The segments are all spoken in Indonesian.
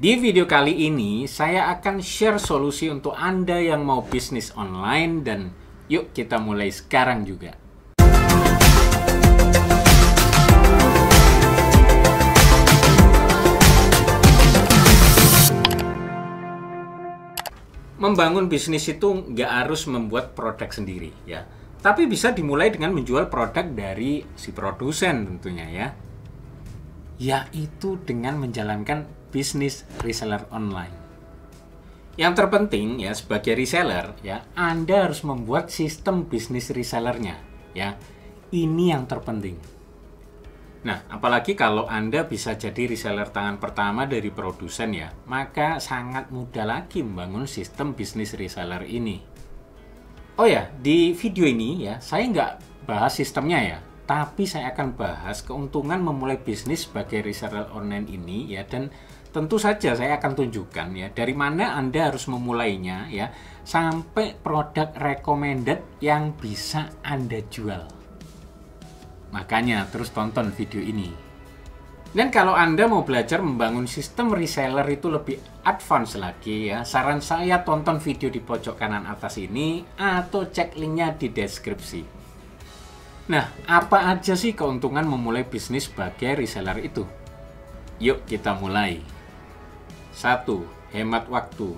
Di video kali ini, saya akan share solusi untuk Anda yang mau bisnis online dan yuk kita mulai sekarang juga. Membangun bisnis itu nggak harus membuat produk sendiri ya. Tapi bisa dimulai dengan menjual produk dari si produsen tentunya ya. Yaitu dengan menjalankan bisnis reseller online. Yang terpenting ya sebagai reseller ya, Anda harus membuat sistem bisnis resellernya ya. Ini yang terpenting. Nah, apalagi kalau Anda bisa jadi reseller tangan pertama dari produsen ya, maka sangat mudah lagi membangun sistem bisnis reseller ini. Oh ya, di video ini ya, saya nggak bahas sistemnya ya, tapi saya akan bahas keuntungan memulai bisnis sebagai reseller online ini ya, dan tentu saja saya akan tunjukkan ya dari mana Anda harus memulainya ya sampai produk recommended yang bisa Anda jual. Makanya terus tonton video ini. Dan kalau Anda mau belajar membangun sistem reseller itu lebih advance lagi ya, saran saya tonton video di pojok kanan atas ini atau cek linknya di deskripsi. Nah, apa aja sih keuntungan memulai bisnis sebagai reseller itu? Yuk kita mulai. 1. Hemat waktu.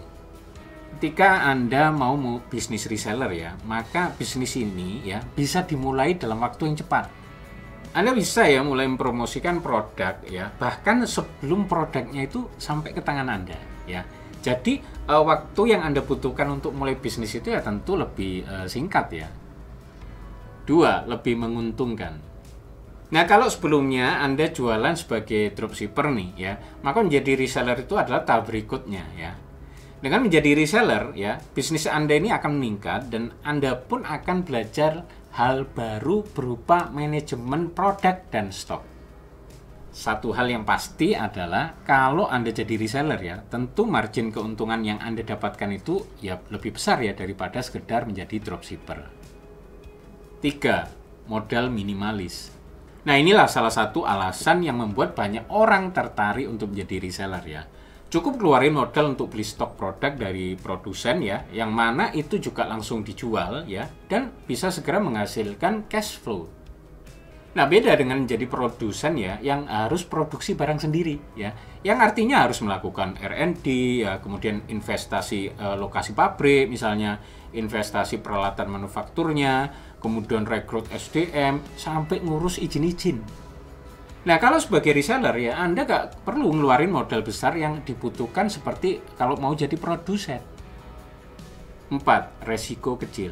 Ketika Anda mau bisnis reseller ya, maka bisnis ini ya bisa dimulai dalam waktu yang cepat. Anda bisa ya mulai mempromosikan produk ya, bahkan sebelum produknya itu sampai ke tangan Anda ya. Jadi waktu yang Anda butuhkan untuk mulai bisnis itu ya tentu lebih singkat ya. 2. Lebih menguntungkan. Nah, kalau sebelumnya Anda jualan sebagai dropshipper nih ya, maka menjadi reseller itu adalah tahap berikutnya ya. Dengan menjadi reseller ya, bisnis Anda ini akan meningkat dan Anda pun akan belajar hal baru berupa manajemen produk dan stok. Satu hal yang pasti adalah kalau Anda jadi reseller ya, tentu margin keuntungan yang Anda dapatkan itu ya lebih besar ya daripada sekedar menjadi dropshipper. 3. Modal minimalis. Nah, inilah salah satu alasan yang membuat banyak orang tertarik untuk menjadi reseller ya. Cukup keluarin modal untuk beli stok produk dari produsen ya, yang mana itu juga langsung dijual ya, dan bisa segera menghasilkan cash flow. Nah, beda dengan menjadi produsen ya, yang harus produksi barang sendiri ya, yang artinya harus melakukan R&D ya, kemudian investasi lokasi pabrik misalnya, investasi peralatan manufakturnya, kemudian rekrut SDM, sampai ngurus izin-izin. Nah, kalau sebagai reseller ya, Anda nggak perlu ngeluarin modal besar yang dibutuhkan seperti kalau mau jadi produsen. 4. Resiko kecil.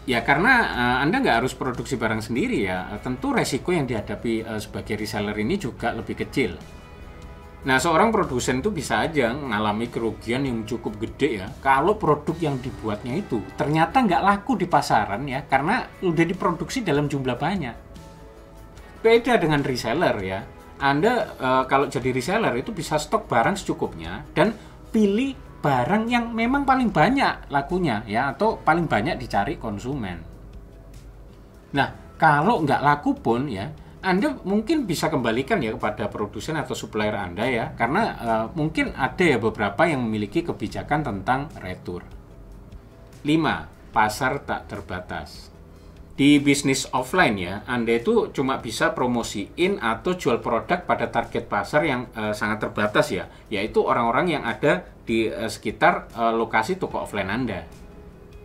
Ya, karena Anda nggak harus produksi barang sendiri ya, tentu resiko yang dihadapi sebagai reseller ini juga lebih kecil. Nah, seorang produsen itu bisa aja mengalami kerugian yang cukup gede ya, kalau produk yang dibuatnya itu ternyata nggak laku di pasaran ya, karena udah diproduksi dalam jumlah banyak. Beda dengan reseller ya, Anda kalau jadi reseller itu bisa stok barang secukupnya dan pilih barang yang memang paling banyak lakunya ya, atau paling banyak dicari konsumen. Nah, kalau nggak laku pun ya, Anda mungkin bisa kembalikan ya kepada produsen atau supplier Anda ya, karena mungkin ada ya beberapa yang memiliki kebijakan tentang retur. 5. Pasar tak terbatas. Di bisnis offline ya, Anda itu cuma bisa promosiin atau jual produk pada target pasar yang sangat terbatas ya, yaitu orang-orang yang ada di sekitar lokasi toko offline Anda.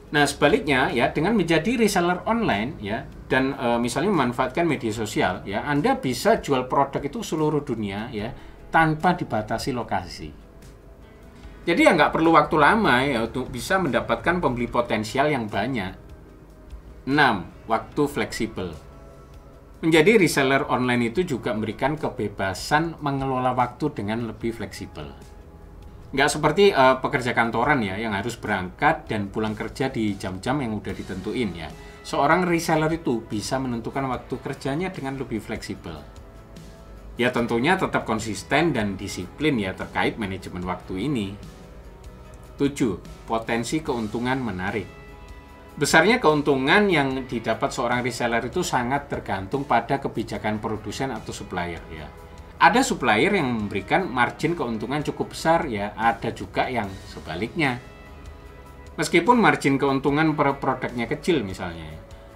Nah, sebaliknya ya, dengan menjadi reseller online ya, dan misalnya memanfaatkan media sosial ya, Anda bisa jual produk itu seluruh dunia ya, tanpa dibatasi lokasi. Jadi ya nggak perlu waktu lama ya untuk bisa mendapatkan pembeli potensial yang banyak. 6. Waktu fleksibel. Menjadi reseller online itu juga memberikan kebebasan mengelola waktu dengan lebih fleksibel. Nggak seperti pekerja kantoran ya, yang harus berangkat dan pulang kerja di jam-jam yang udah ditentuin ya. Seorang reseller itu bisa menentukan waktu kerjanya dengan lebih fleksibel. Ya tentunya tetap konsisten dan disiplin ya terkait manajemen waktu ini. 7. Potensi keuntungan menarik. Besarnya keuntungan yang didapat seorang reseller itu sangat tergantung pada kebijakan produsen atau supplier ya. Ada supplier yang memberikan margin keuntungan cukup besar ya, ada juga yang sebaliknya. Meskipun margin keuntungan per produknya kecil misalnya.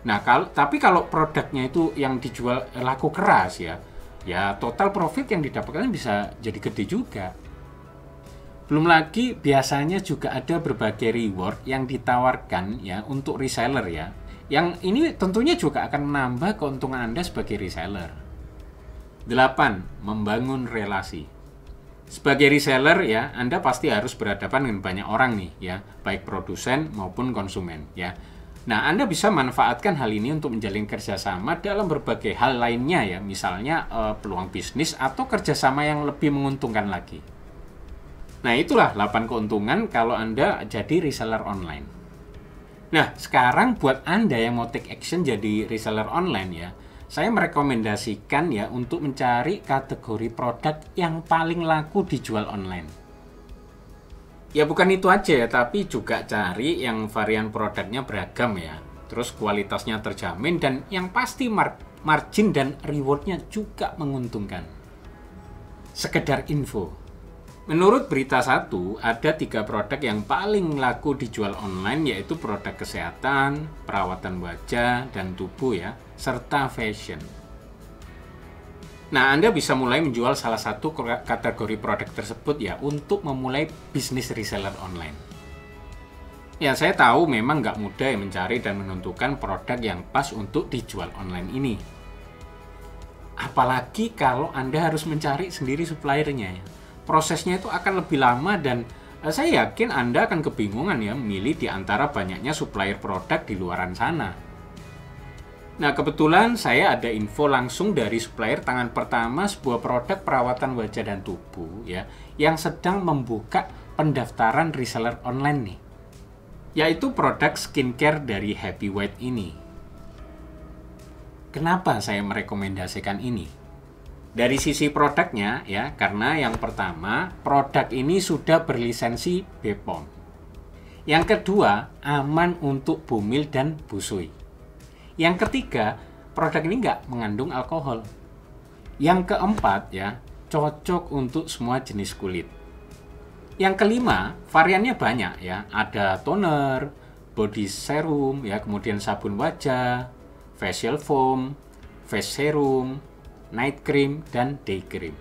Nah, tapi kalau produknya itu yang dijual laku keras ya total profit yang didapatkan bisa jadi gede juga. Belum lagi biasanya juga ada berbagai reward yang ditawarkan ya untuk reseller ya. Yang ini tentunya juga akan menambah keuntungan Anda sebagai reseller. 8. Membangun relasi. Sebagai reseller ya, Anda pasti harus berhadapan dengan banyak orang nih ya, baik produsen maupun konsumen ya. Nah, Anda bisa manfaatkan hal ini untuk menjalin kerjasama dalam berbagai hal lainnya ya, misalnya peluang bisnis atau kerjasama yang lebih menguntungkan lagi. Nah, itulah 8 keuntungan kalau Anda jadi reseller online. Nah, sekarang buat Anda yang mau take action jadi reseller online ya, saya merekomendasikan ya untuk mencari kategori produk yang paling laku dijual online. Ya bukan itu aja ya, tapi juga cari yang varian produknya beragam ya. Terus kualitasnya terjamin dan yang pasti margin dan rewardnya juga menguntungkan. Sekedar info. Menurut Berita 1, ada 3 produk yang paling laku dijual online, yaitu produk kesehatan, perawatan wajah dan tubuh ya, serta fashion. Nah, Anda bisa mulai menjual salah satu kategori produk tersebut ya, untuk memulai bisnis reseller online. Ya, saya tahu memang nggak mudah ya mencari dan menentukan produk yang pas untuk dijual online ini. Apalagi kalau Anda harus mencari sendiri suppliernya ya. Prosesnya itu akan lebih lama dan saya yakin Anda akan kebingungan ya memilih di antara banyaknya supplier produk di luaran sana. Nah, kebetulan saya ada info langsung dari supplier tangan pertama sebuah produk perawatan wajah dan tubuh ya, yang sedang membuka pendaftaran reseller online nih. Yaitu produk skincare dari Happy White ini. Kenapa saya merekomendasikan ini? Dari sisi produknya ya, karena yang pertama, produk ini sudah berlisensi BPOM. Yang kedua, aman untuk bumil dan busui. Yang ketiga, produk ini nggak mengandung alkohol. Yang keempat ya, cocok untuk semua jenis kulit. Yang kelima, variannya banyak ya, ada toner, body serum ya, kemudian sabun wajah, facial foam, face serum, night cream, dan day cream.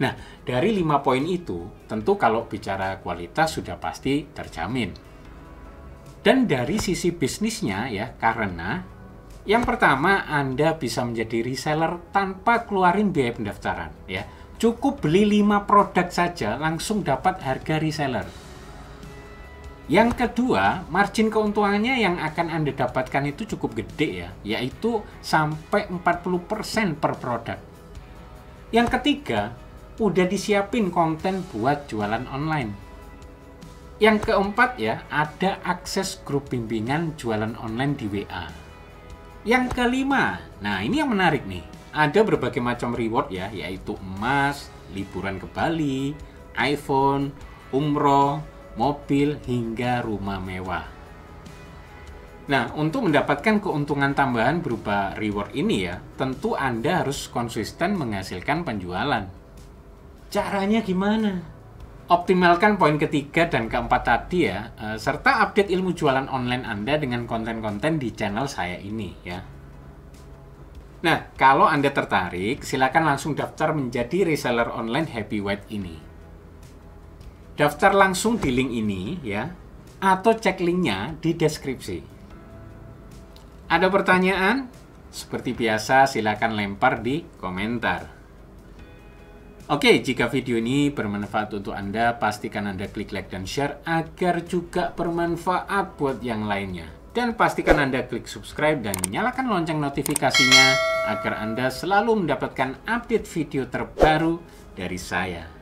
Nah, dari 5 poin itu, tentu kalau bicara kualitas sudah pasti terjamin. Dan dari sisi bisnisnya ya, karena yang pertama, Anda bisa menjadi reseller tanpa keluarin biaya pendaftaran ya. Cukup beli 5 produk saja langsung dapat harga reseller. Yang kedua, margin keuntungannya yang akan Anda dapatkan itu cukup gede ya, yaitu sampai 40% per produk. Yang ketiga, udah disiapin konten buat jualan online. Yang keempat ya, ada akses grup bimbingan jualan online di WA. Yang kelima, nah ini yang menarik nih, ada berbagai macam reward ya, yaitu emas, liburan ke Bali, iPhone, umroh, mobil, hingga rumah mewah. Nah, untuk mendapatkan keuntungan tambahan berupa reward ini ya, tentu Anda harus konsisten menghasilkan penjualan. Caranya gimana? Optimalkan poin ketiga dan keempat tadi ya, serta update ilmu jualan online Anda dengan konten-konten di channel saya ini ya. Nah, kalau Anda tertarik, silakan langsung daftar menjadi reseller online Happy White ini. Daftar langsung di link ini ya, atau cek linknya di deskripsi. Ada pertanyaan? Seperti biasa silakan lempar di komentar. Oke, jika video ini bermanfaat untuk Anda, pastikan Anda klik like dan share agar juga bermanfaat buat yang lainnya. Dan pastikan Anda klik subscribe dan nyalakan lonceng notifikasinya agar Anda selalu mendapatkan update video terbaru dari saya.